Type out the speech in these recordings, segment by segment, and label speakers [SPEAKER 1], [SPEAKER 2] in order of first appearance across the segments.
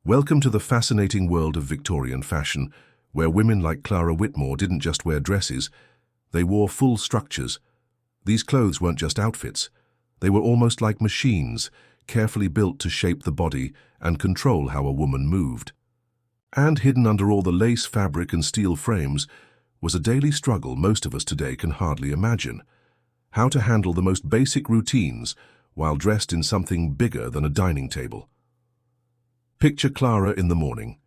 [SPEAKER 1] Welcome to the fascinating world of Victorian fashion, where women like Clara Whitmore didn't just wear dresses, they wore full structures. These clothes weren't just outfits, they were almost like machines, carefully built to shape the body and control how a woman moved. And hidden under all the lace, fabric and steel frames was a daily struggle most of us today can hardly imagine. How to handle the most basic routines while dressed in something bigger than a dining table. Picture Clara in the morning.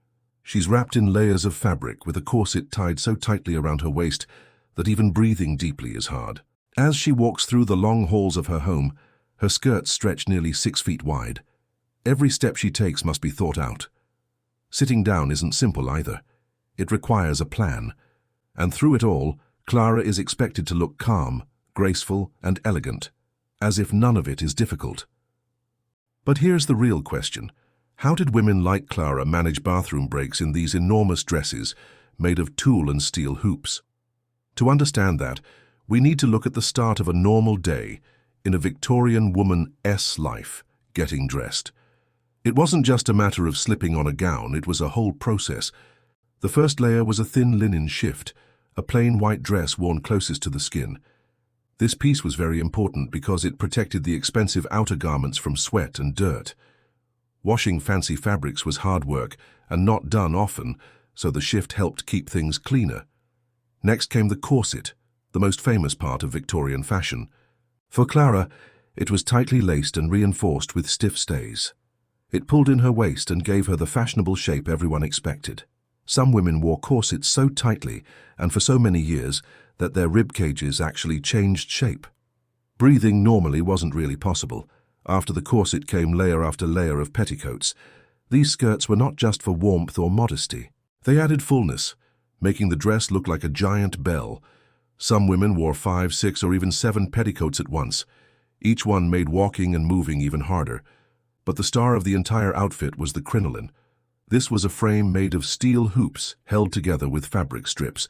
[SPEAKER 1] She's wrapped in layers of fabric with a corset tied so tightly around her waist that even breathing deeply is hard. As she walks through the long halls of her home, her skirts stretch nearly 6 feet wide. Every step she takes must be thought out. Sitting down isn't simple either. It requires a plan. And through it all, Clara is expected to look calm, graceful and elegant, as if none of it is difficult. But here's the real question. How did women like Clara manage bathroom breaks in these enormous dresses made of tulle and steel hoops? To understand that, we need to look at the start of a normal day in a Victorian woman's life, getting dressed. It wasn't just a matter of slipping on a gown, it was a whole process. The first layer was a thin linen shift, a plain white dress worn closest to the skin. This piece was very important because it protected the expensive outer garments from sweat and dirt. Washing fancy fabrics was hard work and not done often, so the shift helped keep things cleaner. Next came the corset, the most famous part of Victorian fashion. For Clara, it was tightly laced and reinforced with stiff stays. It pulled in her waist and gave her the fashionable shape everyone expected. Some women wore corsets so tightly and for so many years that their rib cages actually changed shape. Breathing normally wasn't really possible. After the corset came layer after layer of petticoats. These skirts were not just for warmth or modesty. They added fullness, making the dress look like a giant bell. Some women wore 5, 6, or even 7 petticoats at once. Each one made walking and moving even harder. But the star of the entire outfit was the crinoline. This was a frame made of steel hoops held together with fabric strips.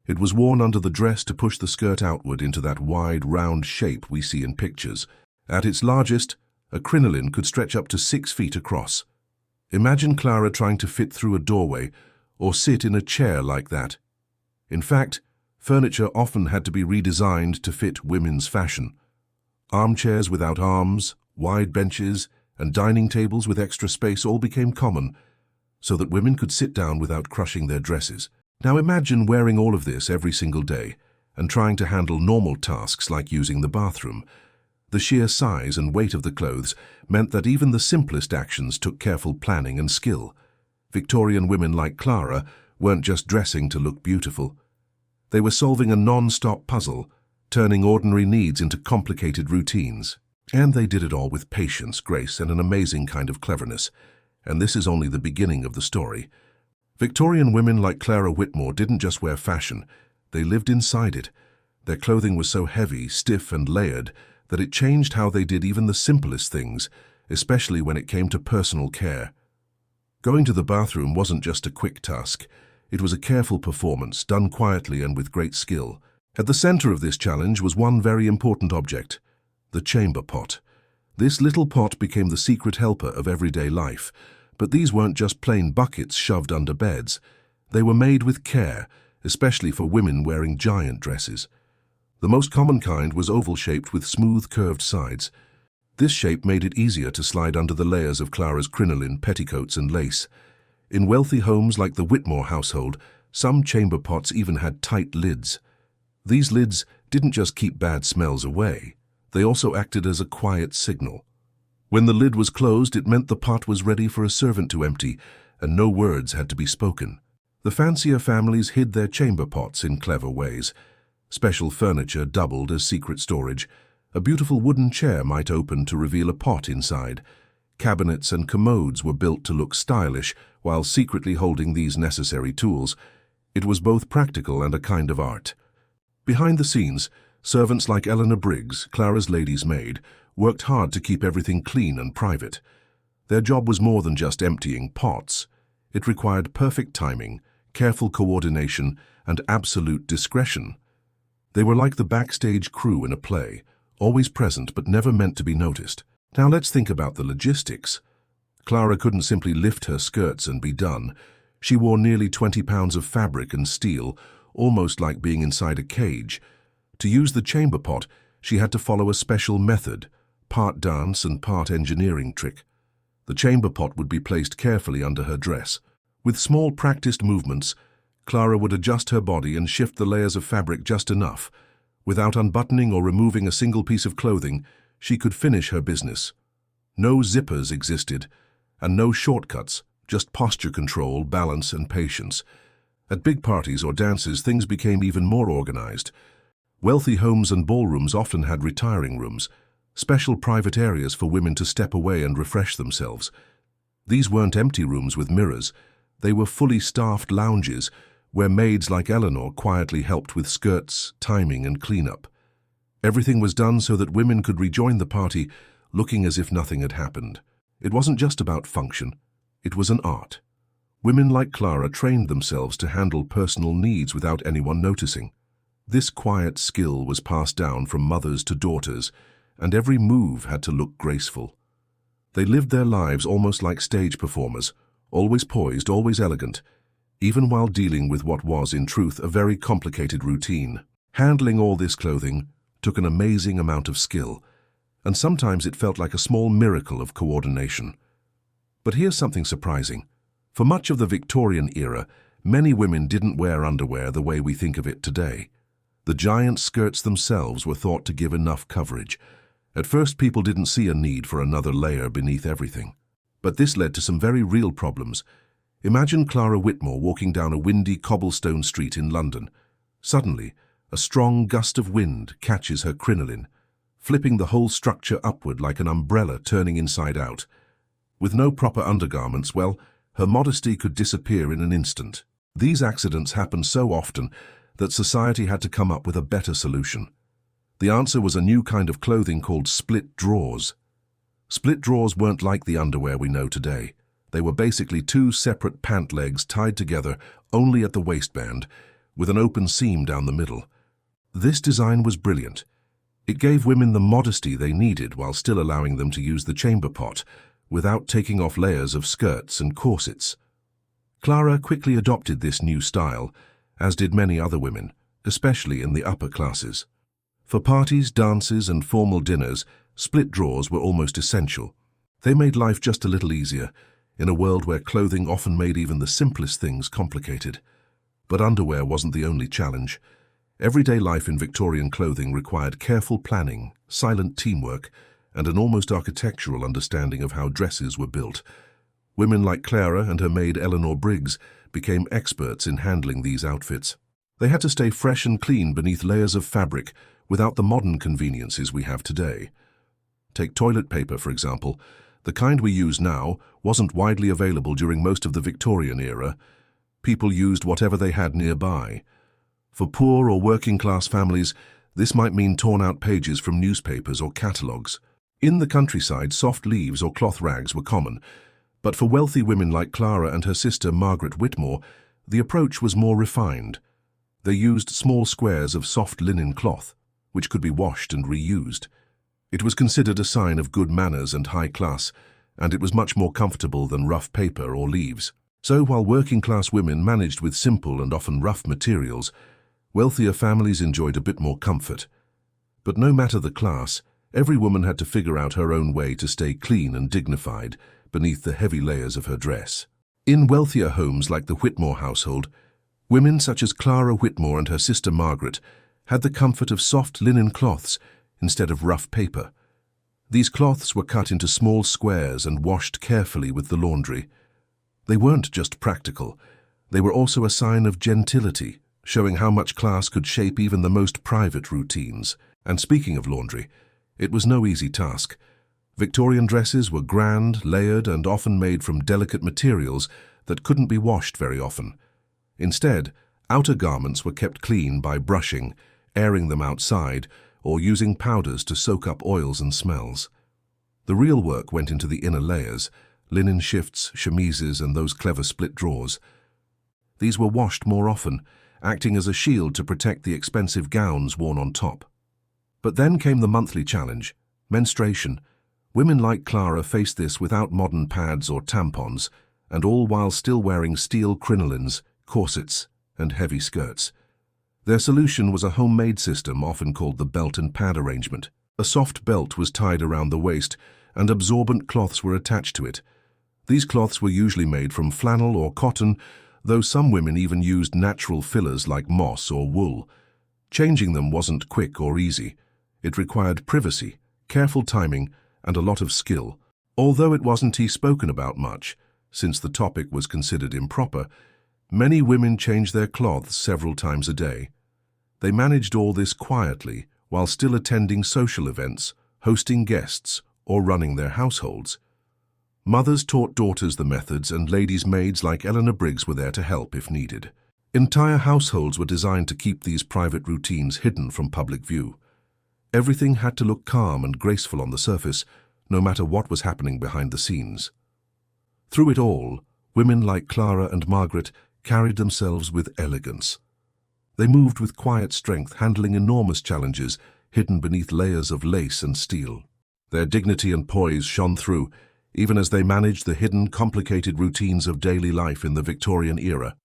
[SPEAKER 1] It was worn under the dress to push the skirt outward into that wide, round shape we see in pictures. At its largest, a crinoline could stretch up to 6 feet across. Imagine Clara trying to fit through a doorway or sit in a chair like that. In fact, furniture often had to be redesigned to fit women's fashion. Armchairs without arms, wide benches, and dining tables with extra space all became common, so that women could sit down without crushing their dresses. Now imagine wearing all of this every single day and trying to handle normal tasks like using the bathroom. The sheer size and weight of the clothes meant that even the simplest actions took careful planning and skill. Victorian women like Clara weren't just dressing to look beautiful. They were solving a non-stop puzzle, turning ordinary needs into complicated routines. And they did it all with patience, grace, and an amazing kind of cleverness. And this is only the beginning of the story. Victorian women like Clara Whitmore didn't just wear fashion, they lived inside it. Their clothing was so heavy, stiff, and layered that it changed how they did even the simplest things, especially when it came to personal care. Going to the bathroom wasn't just a quick task. It was a careful performance, done quietly and with great skill. At the center of this challenge was one very important object, the chamber pot. This little pot became the secret helper of everyday life, but these weren't just plain buckets shoved under beds. They were made with care, especially for women wearing giant dresses. The most common kind was oval-shaped with smooth, curved sides. This shape made it easier to slide under the layers of Clara's crinoline, petticoats, and lace. In wealthy homes like the Whitmore household, some chamber pots even had tight lids. These lids didn't just keep bad smells away, they also acted as a quiet signal. When the lid was closed, it meant the pot was ready for a servant to empty, and no words had to be spoken. The fancier families hid their chamber pots in clever ways. Special furniture doubled as secret storage. A beautiful wooden chair might open to reveal a pot inside. Cabinets and commodes were built to look stylish while secretly holding these necessary tools. It was both practical and a kind of art. Behind the scenes, servants like Eleanor Briggs, Clara's lady's maid, worked hard to keep everything clean and private. Their job was more than just emptying pots. It required perfect timing, careful coordination, and absolute discretion. They were like the backstage crew in a play, always present but never meant to be noticed. Now let's think about the logistics. Clara couldn't simply lift her skirts and be done. She wore nearly 20 pounds of fabric and steel, almost like being inside a cage. To use the chamber pot, she had to follow a special method, part dance and part engineering trick. The chamber pot would be placed carefully under her dress. With small practiced movements, Clara would adjust her body and shift the layers of fabric just enough. Without unbuttoning or removing a single piece of clothing, she could finish her business. No zippers existed, and no shortcuts, just posture control, balance, and patience. At big parties or dances, things became even more organized. Wealthy homes and ballrooms often had retiring rooms, special private areas for women to step away and refresh themselves. These weren't empty rooms with mirrors. They were fully staffed lounges where maids like Eleanor quietly helped with skirts, timing, and cleanup. Everything was done so that women could rejoin the party looking as if nothing had happened. It wasn't just about function. It was an art. Women like Clara trained themselves to handle personal needs without anyone noticing. This quiet skill was passed down from mothers to daughters, and every move had to look graceful. They lived their lives almost like stage performers, always poised, always elegant, even while dealing with what was, in truth, a very complicated routine. Handling all this clothing took an amazing amount of skill, and sometimes it felt like a small miracle of coordination. But here's something surprising. For much of the Victorian era, many women didn't wear underwear the way we think of it today. The giant skirts themselves were thought to give enough coverage. At first, people didn't see a need for another layer beneath everything. But this led to some very real problems. Imagine Clara Whitmore walking down a windy cobblestone street in London. Suddenly, a strong gust of wind catches her crinoline, flipping the whole structure upward like an umbrella turning inside out. With no proper undergarments, well, her modesty could disappear in an instant. These accidents happened so often that society had to come up with a better solution. The answer was a new kind of clothing called split drawers. Split drawers weren't like the underwear we know today. They were basically two separate pant legs tied together only at the waistband, with an open seam down the middle. This design was brilliant. It gave women the modesty they needed while still allowing them to use the chamber pot, without taking off layers of skirts and corsets. Clara quickly adopted this new style, as did many other women, especially in the upper classes. For parties, dances, and formal dinners, split drawers were almost essential. They made life just a little easier, in a world where clothing often made even the simplest things complicated. But underwear wasn't the only challenge. Everyday life in Victorian clothing required careful planning, silent teamwork, and an almost architectural understanding of how dresses were built. Women like Clara and her maid Eleanor Briggs became experts in handling these outfits. They had to stay fresh and clean beneath layers of fabric without the modern conveniences we have today. Take toilet paper, for example. The kind we use now wasn't widely available during most of the Victorian era. People used whatever they had nearby. For poor or working-class families, this might mean torn-out pages from newspapers or catalogues. In the countryside, soft leaves or cloth rags were common, but for wealthy women like Clara and her sister Margaret Whitmore, the approach was more refined. They used small squares of soft linen cloth, which could be washed and reused. It was considered a sign of good manners and high class, and it was much more comfortable than rough paper or leaves. So while working-class women managed with simple and often rough materials, wealthier families enjoyed a bit more comfort. But no matter the class, every woman had to figure out her own way to stay clean and dignified beneath the heavy layers of her dress. In wealthier homes like the Whitmore household, women such as Clara Whitmore and her sister Margaret had the comfort of soft linen cloths instead of rough paper. These cloths were cut into small squares and washed carefully with the laundry. They weren't just practical, they were also a sign of gentility, showing how much class could shape even the most private routines. And speaking of laundry, it was no easy task. Victorian dresses were grand, layered, and often made from delicate materials that couldn't be washed very often. Instead, outer garments were kept clean by brushing, airing them outside, or using powders to soak up oils and smells. The real work went into the inner layers, linen shifts, chemises, and those clever split drawers. These were washed more often, acting as a shield to protect the expensive gowns worn on top. But then came the monthly challenge, menstruation. Women like Clara faced this without modern pads or tampons, and all while still wearing steel crinolines, corsets, and heavy skirts. Their solution was a homemade system often called the belt and pad arrangement. A soft belt was tied around the waist, and absorbent cloths were attached to it. These cloths were usually made from flannel or cotton, though some women even used natural fillers like moss or wool. Changing them wasn't quick or easy. It required privacy, careful timing, and a lot of skill. Although it wasn't spoken about much, since the topic was considered improper, many women changed their clothes several times a day. They managed all this quietly while still attending social events, hosting guests, or running their households. Mothers taught daughters the methods, and ladies' maids like Eleanor Briggs were there to help if needed. Entire households were designed to keep these private routines hidden from public view. Everything had to look calm and graceful on the surface, no matter what was happening behind the scenes. Through it all, women like Clara and Margaret carried themselves with elegance. They moved with quiet strength, handling enormous challenges hidden beneath layers of lace and steel. Their dignity and poise shone through, even as they managed the hidden, complicated routines of daily life in the Victorian era.